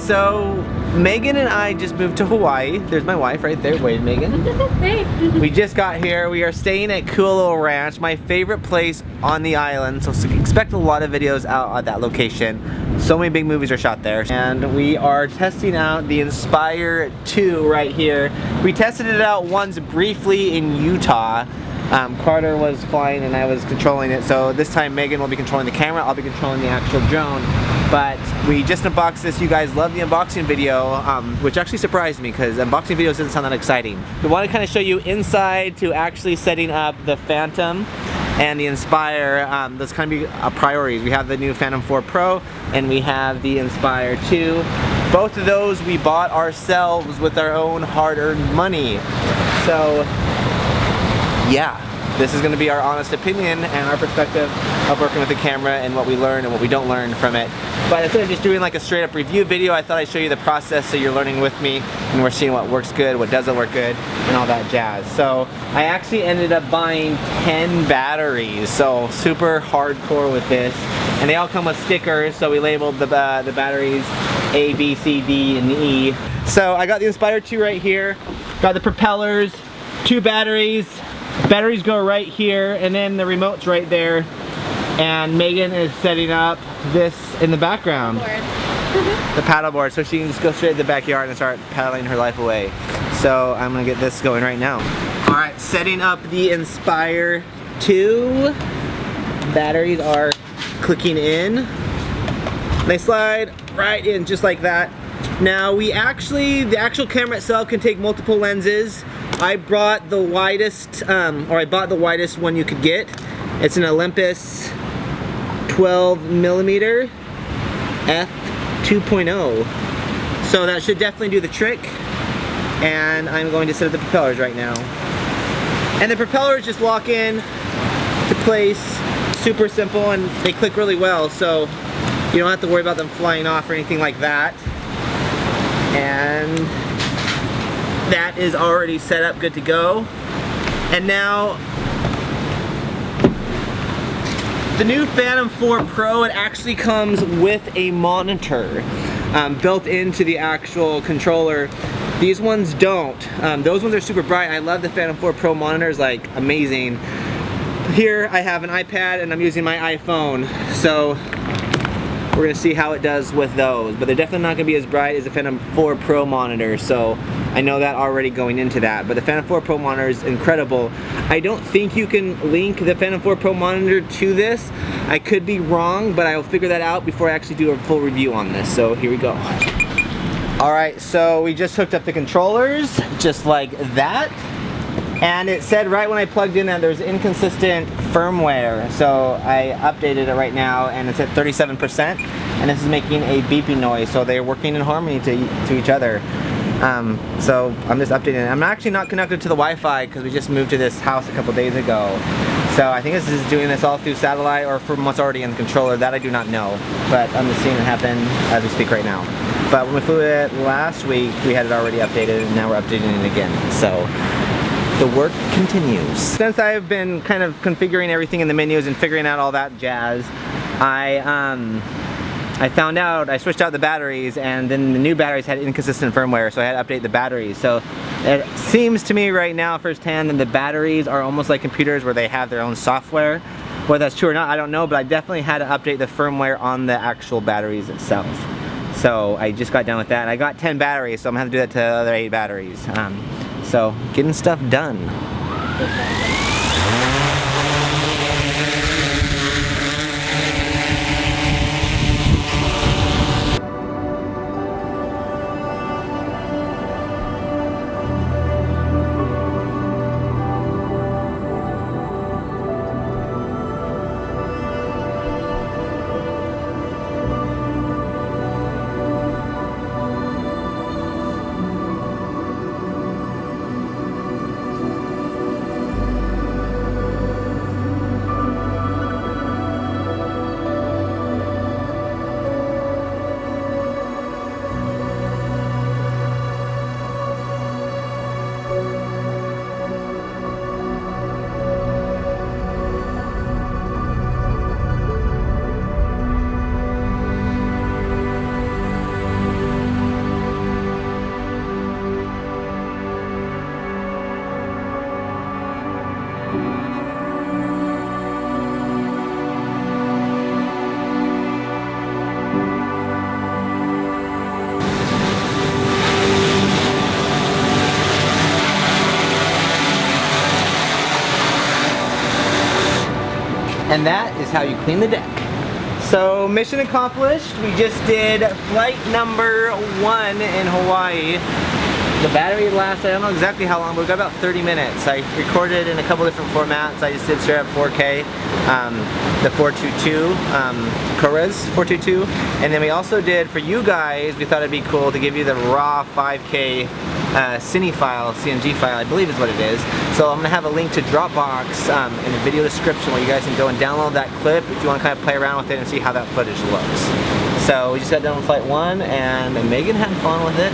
so Megan and I just moved to Hawaii. There's my wife right there. Wave, Megan. Hey. We just got here. We are staying at Cool Little Ranch, my favorite place on the island. So expect a lot of videos out at that location. So many big movies are shot there. And we are testing out the Inspire 2 right here. We tested it out once briefly in Utah. Carter was flying and I was controlling it, so this time Megan will be controlling the camera, I'll be controlling the actual drone. But we just unboxed this. You guys love the unboxing video, which actually surprised me because unboxing videos didn't sound that exciting. We want to kind of show you inside to actually setting up the Phantom and the Inspire. Those kind of be priorities. We have the new Phantom 4 Pro and we have the Inspire 2. Both of those we bought ourselves with our own hard-earned money. So yeah, this is going to be our honest opinion and our perspective of working with the camera and what we learn and what we don't learn from it. But instead of just doing like a straight up review video, I thought I'd show you the process so you're learning with me and we're seeing what works good, what doesn't work good, and all that jazz. So I actually ended up buying 10 batteries, so super hardcore with this. And they all come with stickers, so we labeled the batteries A, B, C, D, and E. So I got the Inspire 2 right here, got the propellers, 2 batteries. Batteries go right here, and then the remote's right there. And Megan is setting up this in the background. The paddleboard, so she can just go straight to the backyard and start paddling her life away. So I'm gonna get this going right now. All right, setting up the Inspire 2. Batteries are clicking in. They slide right in just like that. Now the actual camera itself can take multiple lenses. I brought the widest, I bought the widest one you could get. It's an Olympus 12mm f2.0. So that should definitely do the trick. And I'm going to set up the propellers right now. And the propellers just lock in to place, super simple, and they click really well. So you don't have to worry about them flying off or anything like that. And that is already set up, good to go. And now the new Phantom 4 Pro, it actually comes with a monitor built into the actual controller. These ones don't. Those ones are super bright. I love the Phantom 4 Pro monitors, like amazing. Here I have an iPad and I'm using my iPhone, so we're gonna see how it does with those, but they're definitely not gonna be as bright as the Phantom 4 Pro monitor, so I know that already going into that. But the Phantom 4 Pro monitor is incredible. I don't think you can link the Phantom 4 Pro monitor to this. I could be wrong, but I will figure that out before I actually do a full review on this. So here we go. Alright, so we just hooked up the controllers, just like that. And it said right when I plugged in that there's inconsistent firmware. So I updated it right now and it's at 37%. And this is making a beeping noise. So they're working in harmony to each other. So I'm just updating it. I'm actually not connected to the Wi-Fi because we just moved to this house a couple days ago. So I think this is doing this all through satellite or from what's already in the controller. That I do not know. But I'm just seeing it happen as we speak right now. But when we flew it last week, we had it already updated and now we're updating it again. So the work continues. Since I've been kind of configuring everything in the menus and figuring out all that jazz, I found out, I switched out the batteries and then the new batteries had inconsistent firmware, so I had to update the batteries. So it seems to me right now firsthand that the batteries are almost like computers where they have their own software. Whether that's true or not, I don't know, but I definitely had to update the firmware on the actual batteries itself. So I just got done with that, and I got 10 batteries, so I'm gonna have to do that to the other 8 batteries. So getting stuff done. And that is how you clean the deck. So mission accomplished. We just did flight number 1 in Hawaii. The battery lasts, I don't know exactly how long, but we got about 30 minutes. I recorded in a couple different formats. I just did straight up 4K, the 422, ProRes 422. And then we also did, for you guys, we thought it'd be cool to give you the raw 5K CNG file, I believe is what it is. So I'm going to have a link to Dropbox in the video description where you guys can go and download that clip if you want to kind of play around with it and see how that footage looks. So we just got done with flight 1 and Megan had fun with it.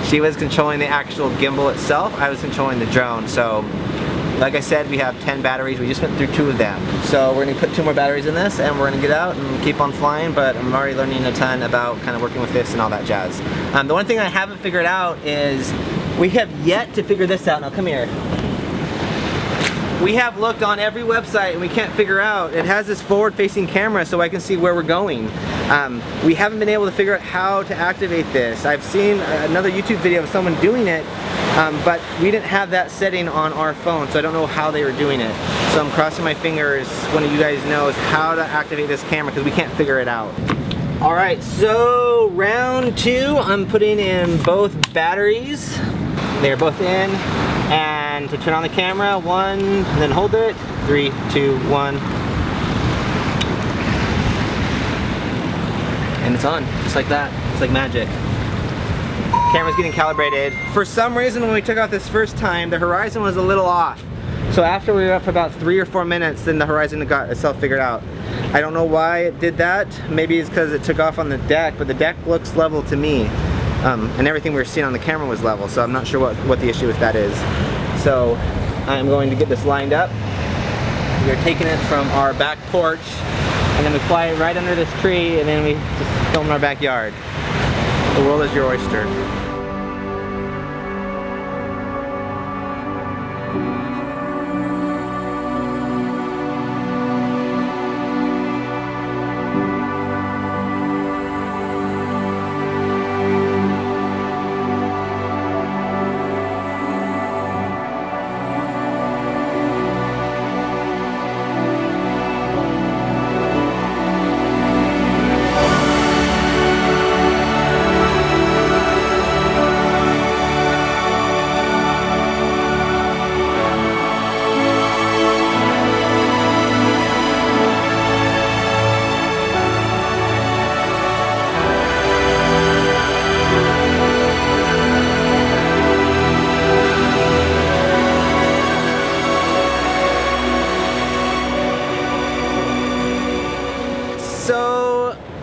She was controlling the actual gimbal itself. I was controlling the drone. So like I said, we have 10 batteries. We just went through 2 of them. So we're going to put 2 more batteries in this and we're going to get out and keep on flying, but I'm already learning a ton about kind of working with this and all that jazz. The one thing I haven't figured out is we have yet to figure this out. Now come here. We have looked on every website and we can't figure out. It has this forward-facing camera so I can see where we're going. We haven't been able to figure out how to activate this. I've seen another YouTube video of someone doing it, but we didn't have that setting on our phone, so I don't know how they were doing it. So I'm crossing my fingers one of you guys knows how to activate this camera because we can't figure it out. Alright, so round 2, I'm putting in both batteries. They're both in. And to turn on the camera, 1, and then hold it, 3, 2, 1. And it's on, just like that. It's like magic. Camera's getting calibrated. For some reason, when we took off this first time, the horizon was a little off. So after we were up for about 3 or 4 minutes, then the horizon got itself figured out. I don't know why it did that. Maybe it's because it took off on the deck, but the deck looks level to me. And everything we were seeing on the camera was level, so I'm not sure what the issue with that is. So I'm going to get this lined up. We're taking it from our back porch, and then we fly it right under this tree, and then we just film in our backyard. The world is your oyster.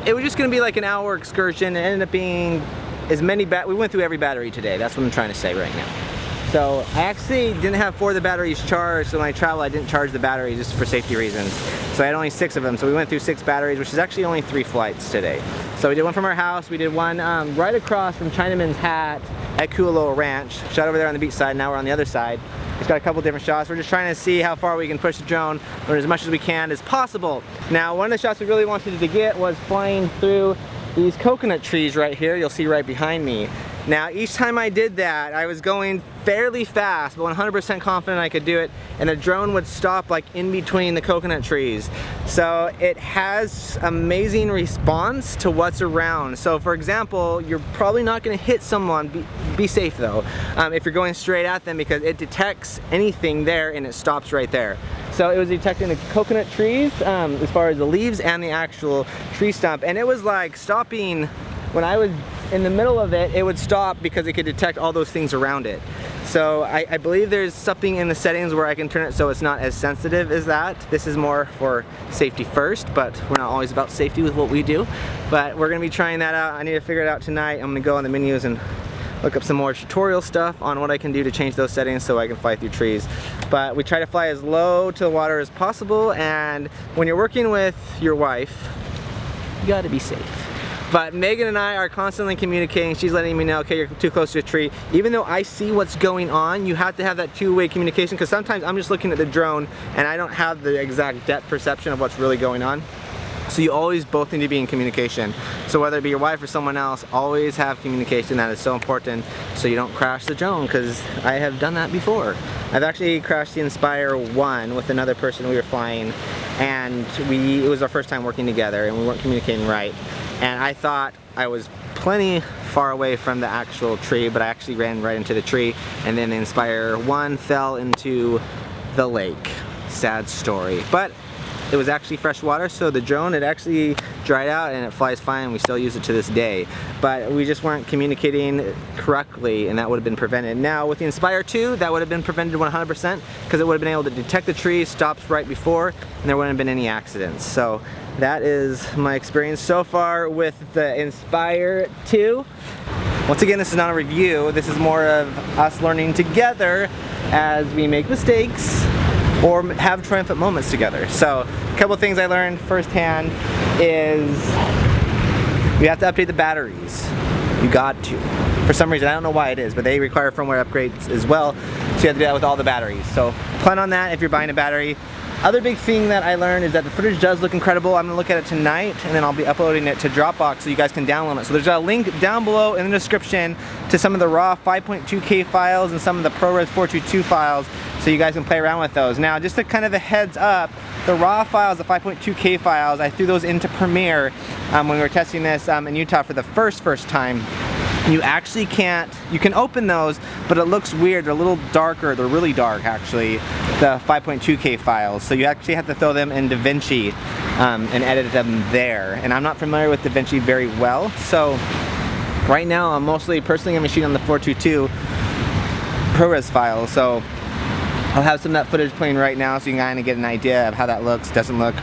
It was just going to be like an hour excursion. It ended up being as many we went through every battery today. That's what I'm trying to say right now. So I actually didn't have 4 of the batteries charged, so when I traveled I didn't charge the batteries just for safety reasons. So I had only 6 of them, so we went through 6 batteries, which is actually only 3 flights today. So we did one from our house, we did one right across from Chinaman's Hat at Kualoa Ranch. Shot over there on the beach side, now we're on the other side. It's got a couple different shots. We're just trying to see how far we can push the drone, learn as much as we can as possible. Now, one of the shots we really wanted to get was flying through these coconut trees right here. You'll see right behind me. Now, each time I did that, I was going fairly fast, but 100% confident I could do it, and the drone would stop like in between the coconut trees. So it has amazing response to what's around. So for example, you're probably not going to hit someone. Be safe though, if you're going straight at them, because it detects anything there and it stops right there. So it was detecting the coconut trees as far as the leaves and the actual tree stump, and it was like stopping when I was in the middle of it. It would stop because it could detect all those things around it. So I believe there's something in the settings where I can turn it so it's not as sensitive as that. This is more for safety first, but we're not always about safety with what we do. But we're gonna be trying that out. I need to figure it out tonight. I'm gonna go on the menus and look up some more tutorial stuff on what I can do to change those settings so I can fly through trees. But we try to fly as low to the water as possible, and when you're working with your wife, you gotta be safe. But Megan and I are constantly communicating. She's letting me know, okay, you're too close to a tree. Even though I see what's going on, you have to have that two-way communication, because sometimes I'm just looking at the drone and I don't have the exact depth perception of what's really going on. So you always both need to be in communication. So whether it be your wife or someone else, always have communication. That is so important so you don't crash the drone, because I have done that before. I've actually crashed the Inspire 1 with another person we were flying, and it was our first time working together and we weren't communicating right. And I thought I was plenty far away from the actual tree, but I actually ran right into the tree, and then the Inspire 1 fell into the lake. Sad story. But it was actually fresh water, so the drone, it actually dried out and it flies fine. We still use it to this day. But we just weren't communicating correctly, and that would have been prevented. Now with the Inspire 2, that would have been prevented 100% because it would have been able to detect the tree, stops right before, and there wouldn't have been any accidents. So that is my experience so far with the Inspire 2. Once again, this is not a review. This is more of us learning together as we make mistakes or have triumphant moments together. So a couple things I learned firsthand is you have to update the batteries. You got to. For some reason, I don't know why it is, but they require firmware upgrades as well, so you have to do that with all the batteries. So plan on that if you're buying a battery. Other big thing that I learned is that the footage does look incredible. I'm gonna look at it tonight, and then I'll be uploading it to Dropbox so you guys can download it. So there's a link down below in the description to some of the raw 5.2K files and some of the ProRes 422 files, so you guys can play around with those. Now, just a kind of a heads up, the raw files, the 5.2K files, I threw those into Premiere when we were testing this in Utah for the first time. You actually can't, you can open those, but it looks weird. They're a little darker, they're really dark actually, the 5.2K files. So you actually have to throw them in DaVinci and edit them there. And I'm not familiar with DaVinci very well, so right now I'm mostly, personally I'm shooting on the 422 ProRes files. So I'll have some of that footage playing right now so you can kind of get an idea of how that looks, doesn't look.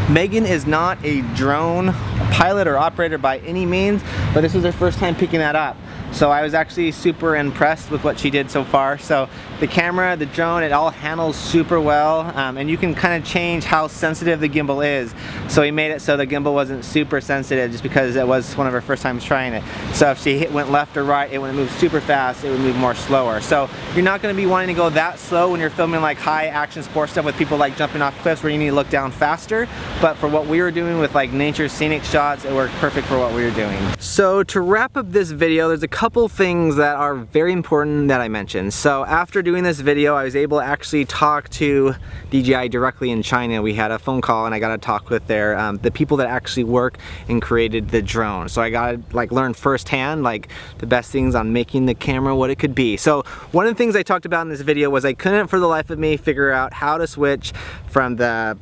Megan is not a drone pilot or operator by any means, but this was her first time picking that up. So I was actually super impressed with what she did so far. So the camera, the drone, it all handles super well, and you can kind of change how sensitive the gimbal is. So he made it so the gimbal wasn't super sensitive just because it was one of her first times trying it. So if she went left or right, it wouldn't move super fast, it would move more slower. So you're not going to be wanting to go that slow when you're filming like high action sports stuff with people like jumping off cliffs where you need to look down faster. But for what we were doing with like nature scenic shots, it worked perfect for what we were doing. So to wrap up this video, there's a couple things that are very important that I mentioned. So after doing this video, I was able to actually talk to DJI directly in China. We had a phone call and I got to talk with the people that actually work and created the drone. So I got to like learn firsthand like the best things on making the camera what it could be. So one of the things I talked about in this video was I couldn't for the life of me figure out how to switch from the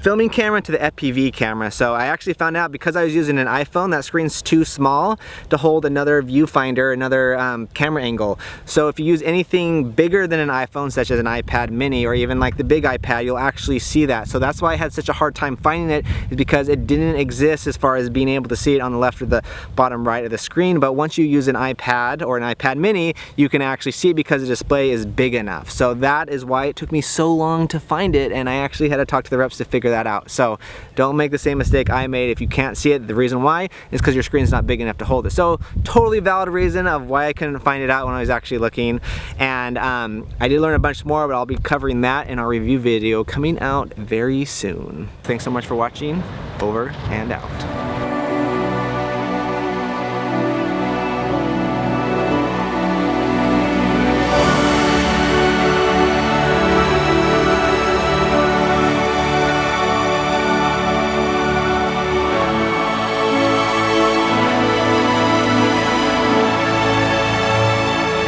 filming camera to the FPV camera. So I actually found out because I was using an iPhone, that screen's too small to hold another viewfinder, another camera angle. So if you use anything bigger than an iPhone, such as an iPad mini or even like the big iPad, you'll actually see that. So that's why I had such a hard time finding it, is because it didn't exist as far as being able to see it on the left or the bottom right of the screen. But once you use an iPad or an iPad mini, you can actually see it because the display is big enough. So that is why it took me so long to find it, and I actually had to talk to the reps to figure that out. So don't make the same mistake I made. If you can't see it, the reason why is because your screen's not big enough to hold it. So totally valid reason of why I couldn't find it out when I was actually looking. And I did learn a bunch more, but I'll be covering that in our review video coming out very soon. Thanks so much for watching. Over and out.